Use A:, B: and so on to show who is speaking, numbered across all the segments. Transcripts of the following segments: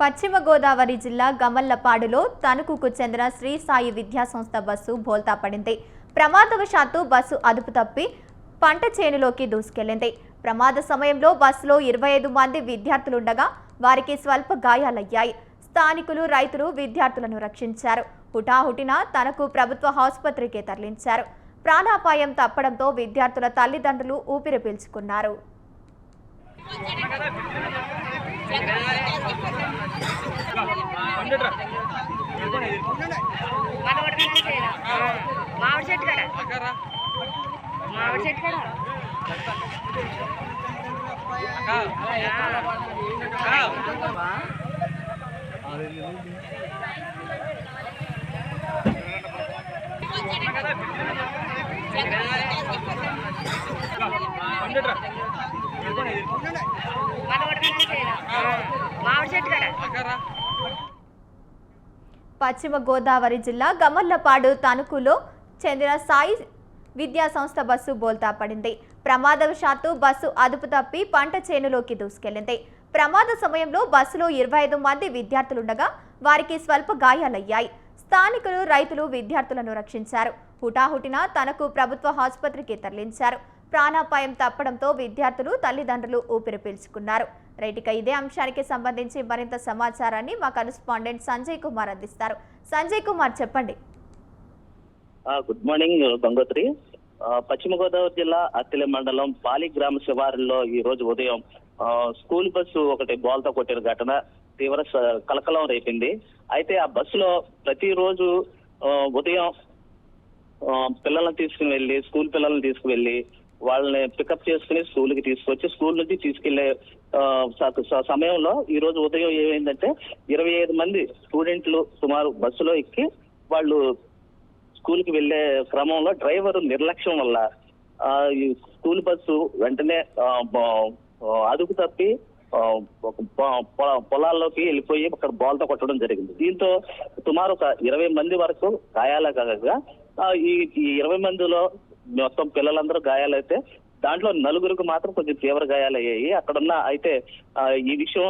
A: పశ్చిమ గోదావరి జిల్లా గమల్లపాడులో తణుకుకు చెందిన శ్రీ సాయి విద్యా సంస్థ బస్సు బోల్తా పడింది. ప్రమాదవశాత్తు బస్సు అదుపు తప్పి పంట చేనులోకి దూసుకెళ్లింది. ప్రమాద సమయంలో బస్సులో 25 మంది విద్యార్థులుండగా వారికి స్వల్ప గాయాలయ్యాయి. స్థానికులు, రైతులు విద్యార్థులను రక్షించారు. హుటాహుటిన తణుకు ప్రభుత్వ ఆసుపత్రికి తరలించారు. ప్రాణాపాయం తప్పడంతో విద్యార్థుల తల్లిదండ్రులు ఊపిరి పీల్చుకున్నారు. పశ్చిమ గోదావరి జిల్లా గమల్లపాడు తణుకులో చెందిన సాయి విద్యా సంస్థ బస్సు బోల్తా పడింది. ప్రమాదవశాత్తు బస్సు అదుపు తప్పి పంట చేనులోకి దూసుకెళ్లింది. ప్రమాద సమయంలో బస్సులో 25 మంది విద్యార్థులుండగా వారికి స్వల్ప గాయాలయ్యాయి. స్థానికులు, రైతులు విద్యార్థులను రక్షించారు. హుటాహుటిన తణుకు ప్రభుత్వ ఆసుపత్రికి తరలించారు. ప్రాణాపాయం తప్పడంతో విద్యార్థులు తల్లిదండ్రులు ఊపిరి పీల్చుకున్నారు. రైట్, ఇదే అంశానికి సంబంధించి మరింత సమాచారాన్ని మా కరెస్పాండెంట్ సంజయ్ కుమార్ అందిస్తారు. సంజయ్ కుమార్, చెప్పండి.
B: Good morning Gangotri. పశ్చిమ గోదావరి జిల్లా అత్తిలి మండలం పాలి గ్రామ శివారులో ఈ రోజు ఉదయం స్కూల్ బస్సు ఒకటి బోల్తా కొట్టిన ఘటన తీవ్ర కలకలం రేపింది. అయితే ఆ బస్సులో ప్రతిరోజు ఉదయం పిల్లల్ని తీసుకుని వెళ్ళి స్కూల్ పిల్లల్ని తీసుకువెళ్ళి వాళ్ళని పికప్ చేసుకుని స్కూల్కి తీసుకొచ్చి స్కూల్ నుంచి తీసుకెళ్లే సమయంలో ఈ రోజు ఉదయం ఏమైందంటే 25 మంది స్టూడెంట్లు సుమారు బస్సులో ఎక్కి వాళ్ళు స్కూల్ కి వెళ్లే క్రమంలో డ్రైవర్ నిర్లక్ష్యం వల్ల ఈ స్కూల్ బస్సు వెంటనే అదుపు తప్పి పొలాల్లోకి వెళ్ళిపోయి అక్కడ బోల్తా కొట్టడం జరిగింది. దీంతో సుమారు ఒక 20 మంది వరకు గాయాల కాగా ఈ 20 మందిలో మొత్తం పిల్లలందరూ గాయాలైతే దాంట్లో 4గురికి మాత్రం కొంచెం తీవ్ర గాయాలయ్యాయి. అక్కడున్న అయితే ఈ విషయం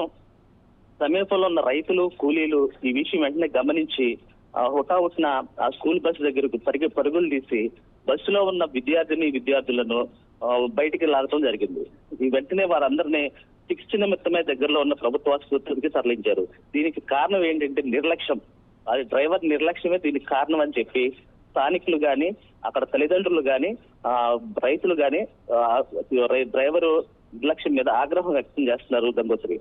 B: సమీపంలో ఉన్న రైతులు, కూలీలు ఈ విషయం వెంటనే గమనించి హుటాహుటిన ఆ స్కూల్ బస్సు దగ్గరకు పరుగులు తీసి బస్సులో ఉన్న విద్యార్థులను బయటికి లాగటం జరిగింది. ఈ వెంటనే వారందరినీ చికిత్స నిమిత్తమే దగ్గరలో ఉన్న ప్రభుత్వ ఆసుపత్రికి తరలించారు. దీనికి కారణం ఏంటంటే నిర్లక్ష్యం. అది డ్రైవర్ నిర్లక్ష్యమే దీనికి కారణం అని చెప్పి స్థానికులు గాని, అక్కడ తల్లిదండ్రులు గాని, రైతులు గాని డ్రైవరు నిర్లక్ష్యం మీద ఆగ్రహం వ్యక్తం చేస్తున్నారు. Gangotri.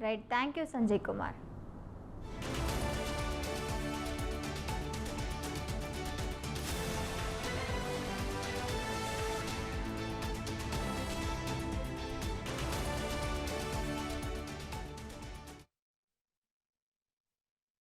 A: Right, thank you Sanjay Kumar.